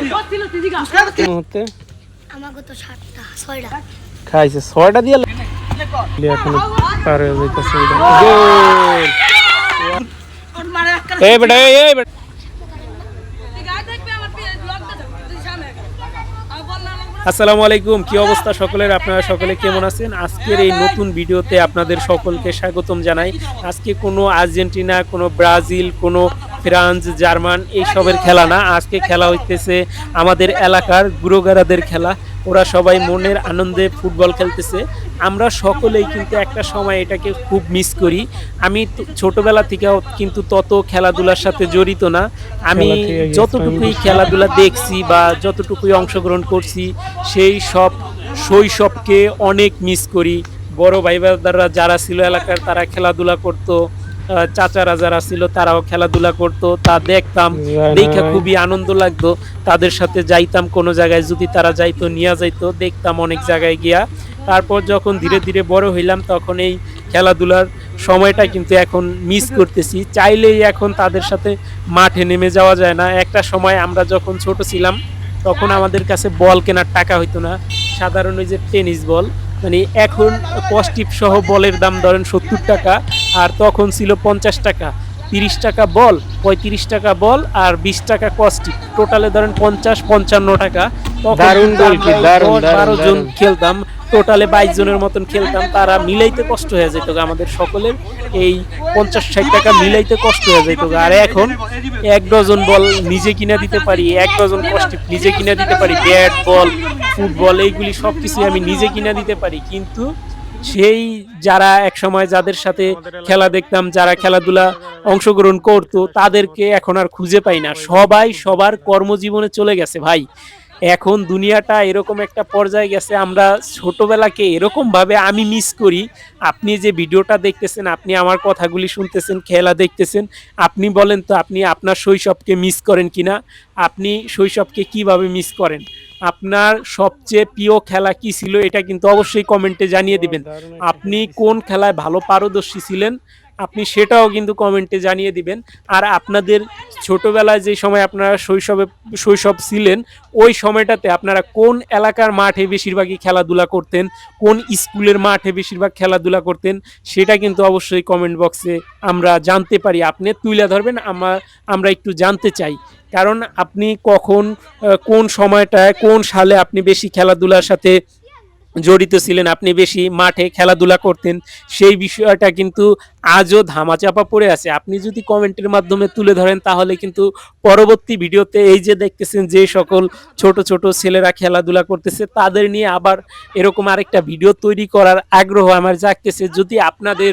মুহূর্তে আমাকে তো 7টা 6টা খাইছে 6টা দিয়ে এখন পার হয়ে যাইতেছে গোল এই বেটা এই বেটা আসসালামু আলাইকুম, কি অবস্থা সকলের? আপনারা সকলে কেমন আছেন? আজকের এই নতুন ভিডিওতে আপনাদের সকলকে স্বাগতম জানাই। আজকে কোনো আর্জেন্টিনা, কোনো ব্রাজিল, কোনো ফ্রান্স, জার্মান এইসবের খেলা না। আজকে খেলা হইতেছে আমাদের এলাকার গুরুগারাদের খেলা। ওরা সবাই মনের আনন্দে ফুটবল খেলতেছে। আমরা সকলেই কিন্তু একটা সময় এটাকে খুব মিস করি। আমি ছোটবেলা থেকেও কিন্তু তত খেলাধুলার সাথে জড়িত না। আমি যতটুকুই খেলাধুলা দেখছি বা যতটুকুই অংশগ্রহণ করছি সেই সব শৈশবকে অনেক মিস করি। বড় ভাই বাদাররা যারা ছিল এলাকার তারা খেলাধুলা করতো, চাচারা যারা ছিল তারাও খেলাধুলা করতো, তা দেখতাম, দেখে খুবই আনন্দ লাগতো। তাদের সাথে যাইতাম কোনো জায়গায়, যদি তারা যাইতো নিয়ে যাইতো, দেখতাম অনেক জায়গায় গিয়া। তারপর যখন ধীরে ধীরে বড় হইলাম তখন এই খেলাধুলার সময়টা কিন্তু এখন মিস করতেছি। চাইলেই এখন তাদের সাথে মাঠে নেমে যাওয়া যায় না। একটা সময় আমরা যখন ছোট ছিলাম তখন আমাদের কাছে বল কেনার টাকা হইতো না, সাধারণ ওই যে টেনিস বল, মানে এখন কস্টিপ সহ বলের দাম ধরেন 70 টাকা, আর তখন ছিল 50 টাকা। 30 টাকা বল, 35 টাকা বল আর 20 টাকা কস্টিপ, টোটালে ধরেন 50-55 টাকা। তখন 12 জন খেলতাম, টোটালে 22 জনের মতন খেলতাম। তারা মিলাইতে কষ্ট হয়ে যেত আমাদের সকলের, এই 50-60 টাকা মিলাইতে কষ্ট হয়ে যেত। আর এখন 1 ডজন বল নিজে কিনে দিতে পারি, 1 ডজন কস্টিপ নিজে কিনে দিতে পারি, ব্যাট বল ফুটবল এইগুলি সব কিছু আমি নিজে কিনে দিতে পারি। কিন্তু সেই যারা এক সময় যাদের সাথে খেলা দেখতাম, যারা খেলাধুলা অংশগ্রহণ করতো, তাদেরকে এখন আর খুঁজে পাই না। সবাই সবার কর্মজীবনে চলে গেছে ভাই। এখন দুনিয়াটা এরকম একটা পর্যায়ে গেছে, আমরা ছোটবেলাকে এরকম ভাবে আমি মিস করি। আপনি যে ভিডিওটা দেখতেছেন, আপনি আমার কথাগুলি শুনতেছেন, খেলা দেখতেছেন, আপনি বলেন তো আপনি আপনার শৈশবকে মিস করেন কিনা? আপনি শৈশবকে কিভাবে মিস করেন? আপনার সবচেয়ে প্রিয় খেলা কি ছিল এটা কিন্তু অবশ্যই কমেন্টে জানিয়ে দিবেন। আপনি কোন খেলায় ভালো পারদর্শী ছিলেন আপনি সেটাও কিন্তু কমেন্টে জানিয়ে দিবেন। আর আপনাদের ছোটবেলায় যে সময় আপনারা শৈশব ছিলেন, ওই সময়টাতে আপনারা কোন এলাকার মাঠে বেশিরভাগই খেলাধুলা করতেন, কোন স্কুলের মাঠে বেশিরভাগ খেলাধুলা করতেন, সেটা কিন্তু অবশ্যই কমেন্ট বক্সে আমরা জানতে পারি। আপনি তুলে ধরবেন, আমরা একটু জানতে চাই। কারণ আপনি কখন, কোন সময়টায়, কোন সালে আপনি বেশি খেলাধুলার সাথে জড়িত ছিলেন, আপনি বেশি মাঠে খেলাধুলা করতেন, সেই বিষয়টা কিন্তু আজও ধামাচাপা পড়ে আছে। আপনি যদি কমেন্টের মাধ্যমে তুলে ধরেন তাহলে কিন্তু পরবর্তী ভিডিওতে এই যে দেখতেছেন যে সকল ছোট ছোট ছেলেরা খেলাধুলা করতেছে তাদের নিয়ে আবার এরকম আরেকটা ভিডিও তৈরি করার আগ্রহ আমার জাগতেছে। যদি আপনাদের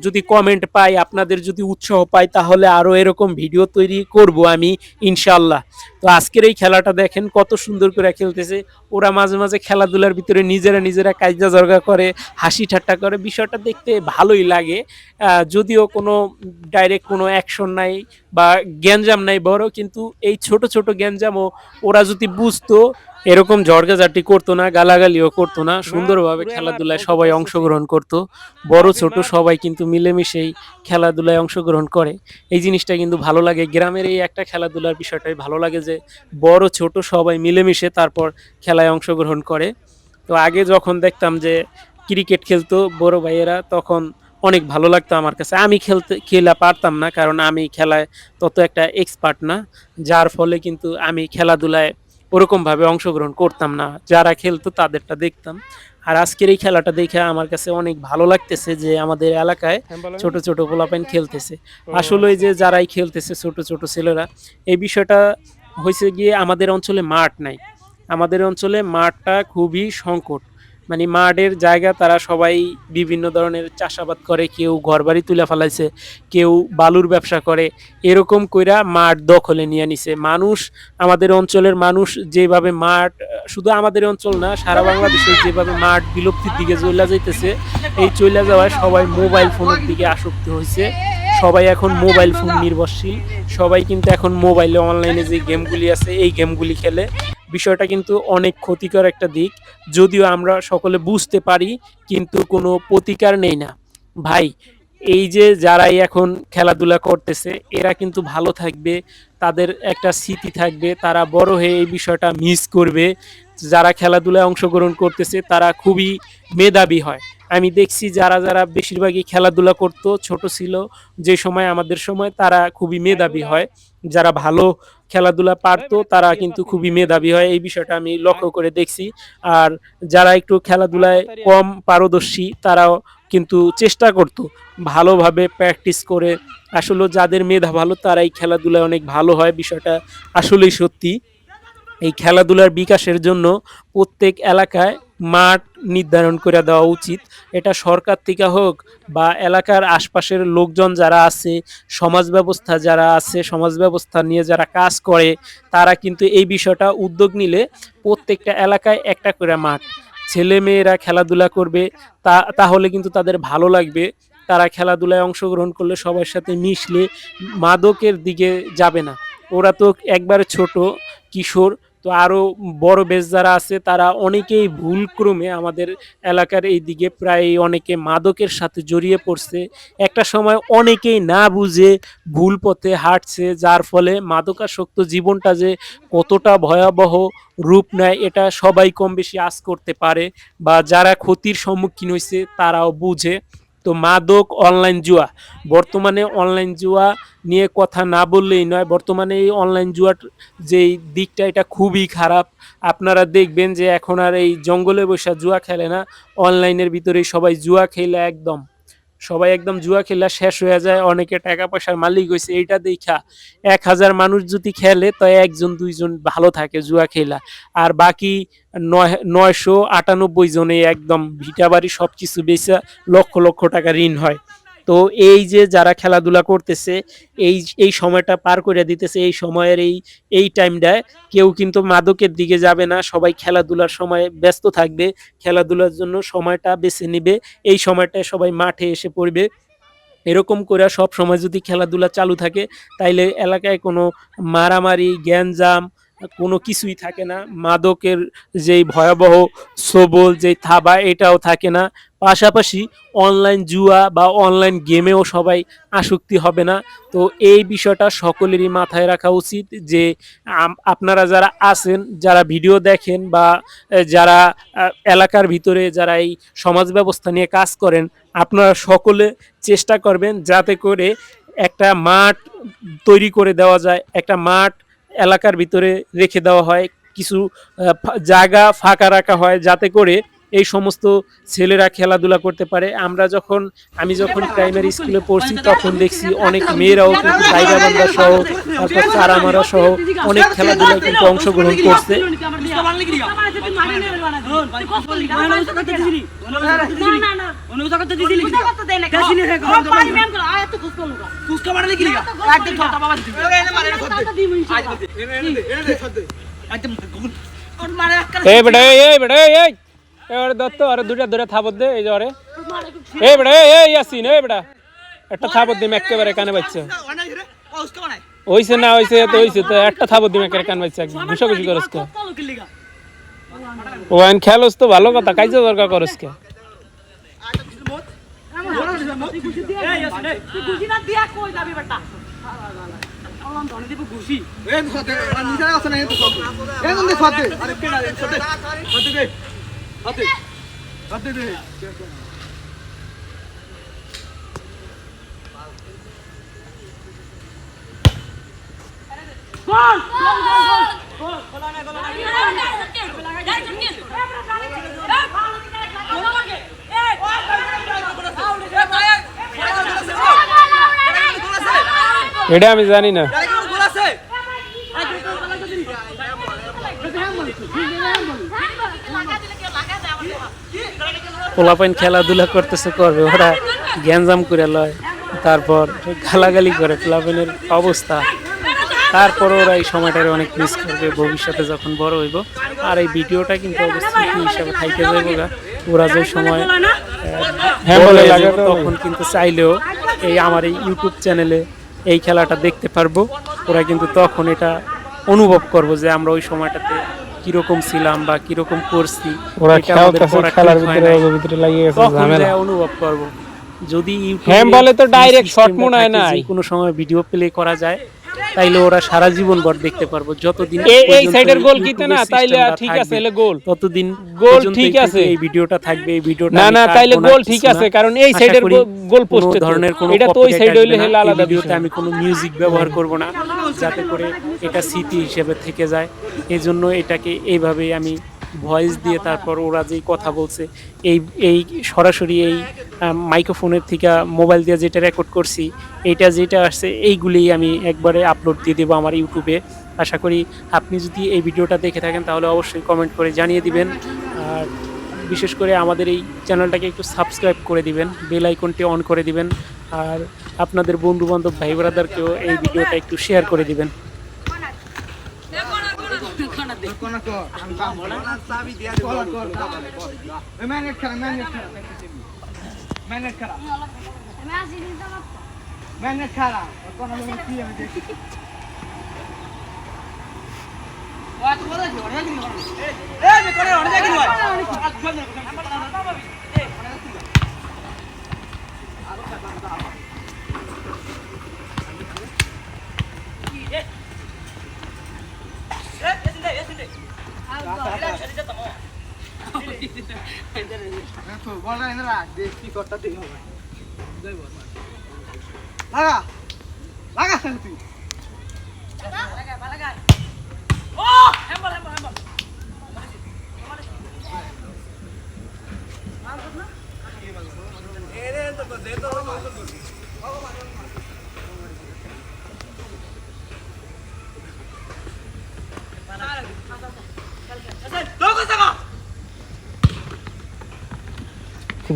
যদি কমেন্ট পাই, আপনাদের যদি উৎসাহ পাই, তাহলে আরও এরকম ভিডিও তৈরি করব আমি ইনশাল্লাহ। তো আজকের এই খেলাটা দেখেন কত সুন্দর করে খেলতেছে। ওরা মাঝে মাঝে খেলাধুলার ভিতরে নিজেরা কায়দা জর্গা করে, হাসি ঠাট্টা করে, বিষয়টা দেখতে ভালোই লাগে। যদিও কোনো ডাইরেক্ট কোনো অ্যাকশন নাই বা গ্যাঞ্জাম নাই বড়, কিন্তু এই ছোট ছোট গ্যাঞ্জামও ওরা যদি বুঝতো এরকম ঝড়গাঝাটি করতো না, গালাগালিও করতো না, সুন্দরভাবে খেলাধুলায় সবাই অংশগ্রহণ করতো। বড় ছোট সবাই কিন্তু মিলেমিশেই খেলাধুলায় অংশগ্রহণ করে। এই জিনিসটা কিন্তু ভালো লাগে। গ্রামের এই একটা খেলাধুলার বিষয়টাই ভালো লাগে যে বড় ছোট সবাই মিলেমিশে তারপর খেলায় অংশগ্রহণ করে। তো আগে যখন দেখতাম যে ক্রিকেট খেলতো বড় ভাইয়েরা, তখন অনেক ভালো লাগতো আমার কাছে। আমি খেলা পারতাম না, কারণ আমি খেলায় তত একটা এক্সপার্ট না, যার ফলে কিন্তু আমি খেলাধুলায় ওরকমভাবে অংশগ্রহণ করতাম না। যারা খেলতো তাদেরটা দেখতাম। আর আজকের এই খেলাটা দেখে আমার কাছে অনেক ভালো লাগতেছে যে আমাদের এলাকায় ছোট ছোট পোলাপাইন খেলতেছে। আসলে যে যারাই খেলতেছে ছোট ছোট ছেলেরা, এই বিষয়টা হয়েছে গিয়ে আমাদের অঞ্চলে মাঠ নাই। আমাদের অঞ্চলে মাঠটা খুবই সংকট, মানে মাঠের জায়গা তারা সবাই বিভিন্ন ধরনের চাষাবাদ করে, কেউ ঘরবাড়ি তুলে ফেলাইছে, কেউ বালুর ব্যবসা করে, এরকম কইরা মাঠ দখলে নিয়ে নিছে মানুষ। আমাদের অঞ্চলের মানুষ যেভাবে মাঠ, শুধু আমাদের অঞ্চল না সারা বাংলাদেশে যেভাবে মাঠ বিলুপ্তির দিকে চলে যাইতেছে, এই চলে যাওয়ায় সবাই মোবাইল ফোনের দিকে আসক্ত হয়েছে। সবাই এখন মোবাইল ফোন নির্ভরশীল, সবাই কিন্তু এখন মোবাইলে অনলাইনে যে গেমগুলি আছে এই গেমগুলি খেলে। বিষয়টা কিন্তু অনেক ক্ষতিকর একটা দিক, যদিও আমরা সকলে বুঝতে পারি, কিন্তু কোনো প্রতিকার নেই না ভাই। এই যে যারাই এখন খেলাধুলা করতেছে এরা কিন্তু ভালো থাকবে, তাদের একটা স্মৃতি থাকবে, তারা বড় হয়ে এই বিষয়টা মিস করবে। যারা খেলাধুলায় অংশগ্রহণ করতেছে তারা খুবই মেধাবী হয়। আমি দেখছি যারা যারা বেশিরভাগই খেলাধুলা করত ছোট ছিল যে সময় আমাদের সময়, তারা খুবই মেধাবী হয়। যারা ভালো খেলাধুলা পারতো তারা কিন্তু খুবই মেধাবী হয়, এই বিষয়টা আমি লক্ষ্য করে দেখছি। আর যারা একটু খেলাধুলায় কম পারদর্শী তারাও কিন্তু চেষ্টা করতো ভালোভাবে প্র্যাকটিস করে। আসলে যাদের মেধা ভালো তারাই খেলাধুলায় অনেক ভালো হয়, বিষয়টা আসলেই সত্যি। এই খেলাধুলার বিকাশের জন্য প্রত্যেক এলাকায় মাঠ নির্ধারণ করে দেওয়া উচিত। এটা সরকার থেকে হোক বা এলাকার আশপাশের লোকজন যারা আছে, সমাজ ব্যবস্থা যারা আছে, সমাজ ব্যবস্থা নিয়ে যারা কাজ করে, তারা কিন্তু এই বিষয়টা উদ্যোগ নিলে প্রত্যেকটা এলাকায় একটা করে মাঠ, ছেলে মেয়েরা খেলাধুলা করবে, তাহলে কিন্তু তাদের ভালো লাগবে। তারা খেলাধুলায় অংশগ্রহণ করলে সবার সাথে মিশলে মাদকের দিকে যাবে না। ওরা তো একবারে ছোট কিশোর, তো আরো বড় বেশ যারা আছে তারা অনেকেই ভুলক্রমে আমাদের এলাকার এই দিকে প্রায় অনেকে মাদকের সাথে জড়িয়ে পড়ছে। একটা সময় অনেকেই না বুঝে ভুল পথে হাঁটছে, যার ফলে মাদকাসক্ত জীবনটা যে কতটা ভয়াবহ রূপ নেয় এটা সবাই কম বেশি আঁচ করতে পারে, বা যারা ক্ষতির সম্মুখীন হয়েছে তারাও বুঝে। তো মাদক, অনলাইন জুয়া, বর্তমানে অনলাইন জুয়া নিয়ে কথা না বললেই নয়। বর্তমানে এই অনলাইন জুয়ার যেই দিকটা এটা খুবই খারাপ। আপনারা দেখবেন যে এখন আর এই জঙ্গলে বসে জুয়া খেলে না, অনলাইনের ভিতরেই সবাই জুয়া খেলে একদম, সবাই একদম জুয়া খেলা শেষ হয়ে যায়, অনেকে টাকা পয়সার মালিক হয়েছে। এইটা দেখা 1000 মানুষ যদি খেলে তো একজন দুইজন ভালো থাকে জুয়া খেলা, আর বাকি 998 জনে একদম ভিটা বাড়ি সবকিছু বেচা লক্ষ লক্ষ টাকা ঋণ হয়। তো এই যে যারা খেলাধুলা করতেছে, এই এই সময়টা পার করে দিতেছে, এই সময়ের এই টাইমটায় কেউ কিন্তু মাদকের দিকে যাবে না, সবাই খেলাধুলার সময় ব্যস্ত থাকবে, খেলাধুলার জন্য সময়টা বেছে নিবে, এই সময়টায় সবাই মাঠে এসে পড়বে। এরকম করে সব সময় যদি খেলাধুলা চালু থাকে তাইলে এলাকায় কোনো মারামারি, গ্যাঞ্জাম কোনো কিছুই থাকে না। মাদকের যেই ভয়াবহ সবল যেই থাবা এটাও থাকে না। পাশাপাশি অনলাইন জুয়া বা অনলাইন গেমেও সবাই আসক্তি হবে না। তো এই বিষয়টা সকলেরই মাথায় রাখা উচিত যে আপনারা যারা আছেন, যারা ভিডিও দেখেন বা যারা এলাকার ভিতরে যারা এই সমাজ ব্যবস্থা নিয়ে কাজ করেন, আপনারা সকলে চেষ্টা করবেন যাতে করে একটা মাঠ তৈরি করে দেওয়া যায়, একটা মাঠ এলাকার ভিতরে রেখে দেওয়া হয়, কিছু জায়গা ফাঁকা রাখা হয় যাতে করে এই সমস্ত ছেলেরা খেলাধুলা করতে পারে। আমি যখন প্রাইমারি স্কুলে পড়ছি তখন দেখছি অনেক মেয়েরাও কিন্তু দায়রা বান্ধা সহ, তারপর চারামারা সহ অনেক খেলাধুলায় কিন্তু অংশগ্রহণ করছে। এই বেটা এই বেটা এই এবারে দত্ত আরে দুইটা ধরে থাপত দে, এই যে আরে এই বেটা এই ইয়াসিন এই বেটা একটা থাপত দিম একেবারে কানে বাজছে। হইছে না হইছে তো হইছে তো একটা থাপত দিম একেবারে কানে বাজছে, ঘুষাঘুষি করস কে? ও আইন খেলোস তো ভালো কথা, কাইজা দরকার করস কে? এটা আমি জানি না। পোলাপাইন খেলাধুলা করতেছে করবে, ওরা গ্যাঞ্জাম করে লয়, তারপর গালাগালি করে পোলাপাইনের অবস্থা, তারপর ওরা এই সময়টারে অনেক মিস করবে ভবিষ্যতে যখন বড় হইব। আর এই ভিডিওটা কিন্তু অবশ্যই হিসাবে থাইকে যাইব গা, ওরা যে সময় তখন কিন্তু চাইলেও এই আমার এই ইউটিউব চ্যানেলে এই খেলাটা দেখতে পারবো। ওরা কিন্তু তখন এটা অনুভব করবো যে আমরা ওই সময়টাতে কিরকম ছিলাম বা কিরকম করছি, অনুভব করবো। যদি ইউটিউবে হ্যান্ডবলে তো free direct shot system-টা মনে হয় থাকে, নাই। যে কোনো সময় ভিডিও প্লে করা যায়, তাইলে ওরা সারা জীবন ভর দেখতে পারবো। যতদিন এই পর্যন্ত সাইডের গোল কিতে ইউটিউবের না, তাইলে system-টা ঠিক আছে, থাকবে, এলে গোল। ততদিন গোল পর্যন্তই ঠিক কিন্তু আছে। এই ভিডিওটা থাকবে। এই ভিডিওটা না আমি না, কাটবো তাইলে না, গোল কিছু ঠিক না। আছে, কারণ এই আশা সাইডের করি গোল কোনো পোস্টে ধরনের কোনো এটা তো ওই copyright সাইড আসবে হইলে না। হেলা এই আলাদা ভিডিওতে বিষয়। আমি কোনো মিউজিক ব্যবহার করব না, যাতে করে এটা স্মৃতি হিসেবে থেকে যায়। এই জন্য এটাকে এইভাবেই আমি ভয়েস দিয়ে, তারপর ওরা যেই কথা বলছে, এই এই সরাসরি এই মাইক্রোফোনের থেকে মোবাইল দিয়ে যেটা রেকর্ড করছি, এইটা যেটা আসছে এইগুলিই আমি একবারে আপলোড দিয়ে দেবো আমার ইউটিউবে। আশা করি আপনি যদি এই ভিডিওটা দেখে থাকেন তাহলে অবশ্যই কমেন্ট করে জানিয়ে দিবেন। আর বিশেষ করে আমাদের এই চ্যানেলটাকে একটু সাবস্ক্রাইব করে দিবেন, বেল আইকনটি অন করে দিবেন, আর আপনাদের বন্ধু বান্ধব ভাই ব্রাদারকেও এই ভিডিওটা একটু শেয়ার করে দিবেন।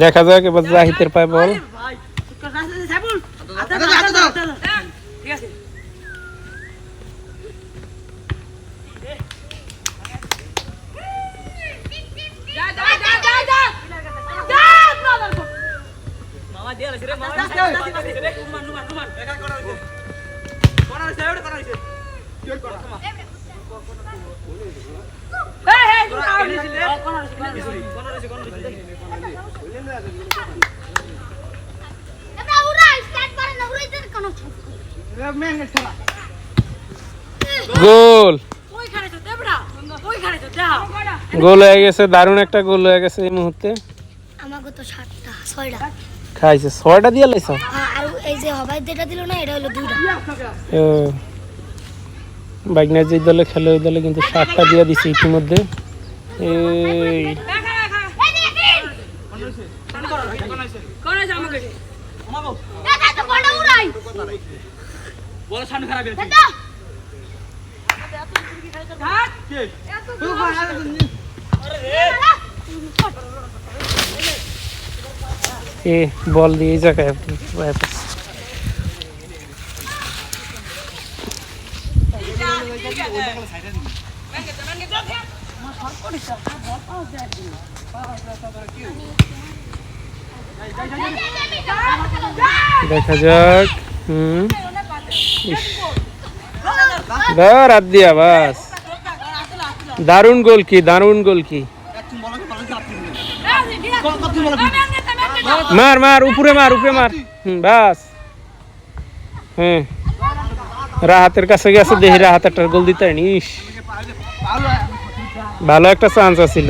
দেখা যাক এবার জাহিদের পায় বল। গোল গোল হয়ে গেছে, দারুণ একটা গোল হয়ে গেছে এই মুহূর্তে। আমাকে তো 7টা 6টা। খাইছে 6টা দিয়ে লাইছ। আর এই যে হবাই যেটা দিল না, এটা হলো 2টা। বাইকনা যে দলে খেলে ওই দলে কিন্তু 7টা দিয়ে দিছে ইতিমধ্যে। এই এ বল দিয়ে এই জায়গায় দেখা যাক। রাত দিয়া বাস। দারুণ গোল কি, দারুণ গোল কি। মার মার উপরে মার, উপরে মার। বাস। হ্যাঁ, রাহাতের কাছে গেছে, দেখি রাহাত একটা গোল দিতে নিস। ভালো একটা চান্স আছিল।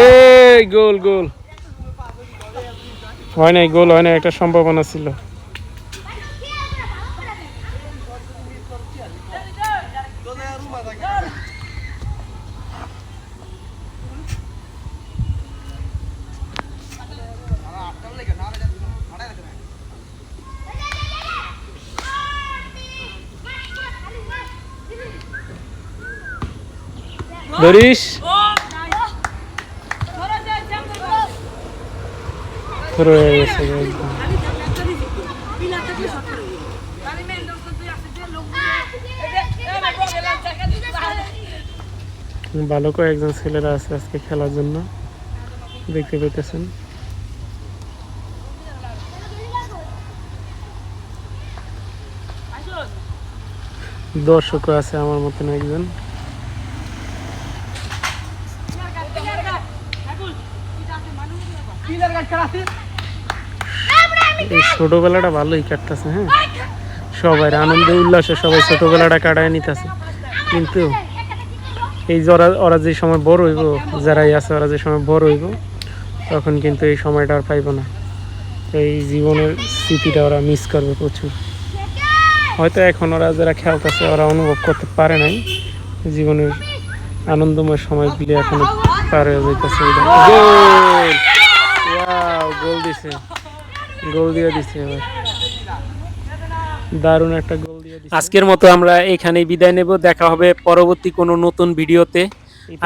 এই গোল গোল হয় নাই, গোল হয় নাই, একটা সম্ভাবনা ছিল। ধরিস রয়ে গেছে একদম। ভালো কয়েকজন ছেলেরা আছে আজকে খেলার জন্য, দেখতে পেতেছেন। দর্শকও আছে আমার মতন একজন। এই ছোটবেলাটা ভালোই কাটতেছে, হ্যাঁ সবাই আনন্দে উল্লাসে সবাই ছোটবেলাটা কাটায় নিতেছে। কিন্তু এই যে ওরা যে সময় বড় হইব, যারাই আছে ওরা যে সময় বড় হইব, তখন কিন্তু এই সময়টা আর পাইব না। এই জীবনের স্মৃতিটা ওরা মিস করবে প্রচুর। হয়তো এখন ওরা যারা খেলতেছে ওরা অনুভব করতে পারে নাই জীবনের আনন্দময় সময়গুলি, এখনো পার হয়ে যাইতেছে। গোল দিছে, গোল দিয়ে দিছে এবার, দারুণ একটা গোল দিয়ে দিছে। আজকের মতো আমরা এখানেই বিদায় নেব, দেখা হবে পরবর্তী কোনো নতুন ভিডিওতে।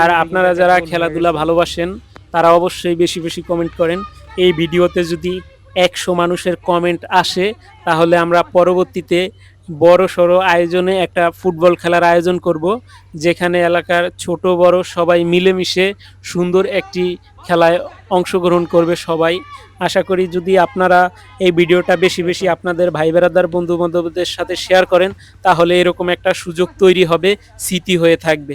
আর আপনারা যারা খেলাধুলা ভালোবাসেন তারা অবশ্যই বেশি বেশি কমেন্ট করেন। এই ভিডিওতে যদি 100 মানুষের কমেন্ট আসে তাহলে আমরা পরবর্তীতে বড় সড়ো আয়োজনে একটা ফুটবল খেলার আয়োজন করব, যেখানে এলাকার ছোট বড় সবাই মিলেমিশে সুন্দর একটি খেলায় অংশগ্রহণ করবে সবাই। আশা করি যদি আপনারা এই ভিডিওটা বেশি বেশি আপনাদের ভাই বেরাদার বন্ধু বান্ধবদের সাথে শেয়ার করেন তাহলে এরকম একটা সুযোগ তৈরি হবে, স্মৃতি হয়ে থাকবে।